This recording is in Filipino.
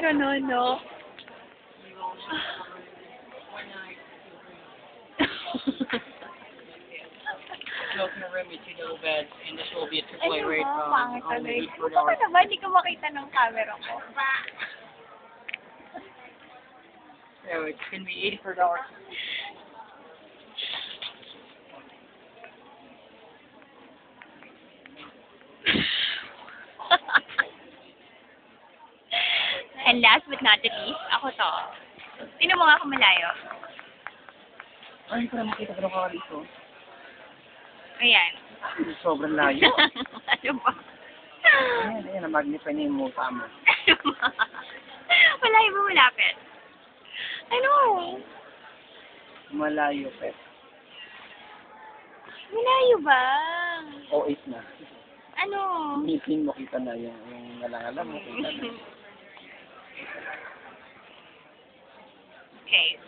camera no, no? Close in a room with 2 double beds, and this will be a Ay, AAA rate naku, pangit only agad. 8 per Ano ka hour. na ba? Hindi ko makita ng camera ko. So it's going to be 80 per hour. And last but not the least, ako to. Sino mo nga ako malayo? Ay, hindi ko na makita pero dito. Ayan. Sobrang layo. Ano ba? Ayan, na-magnify niya yung mukha mo. Ano ba? Malayo ba malapit? Ano? Malayo, pet. Malayo ba? O, 8 na. Ano? Meeting mo kita na yung alang-alang mo kita na. Okay.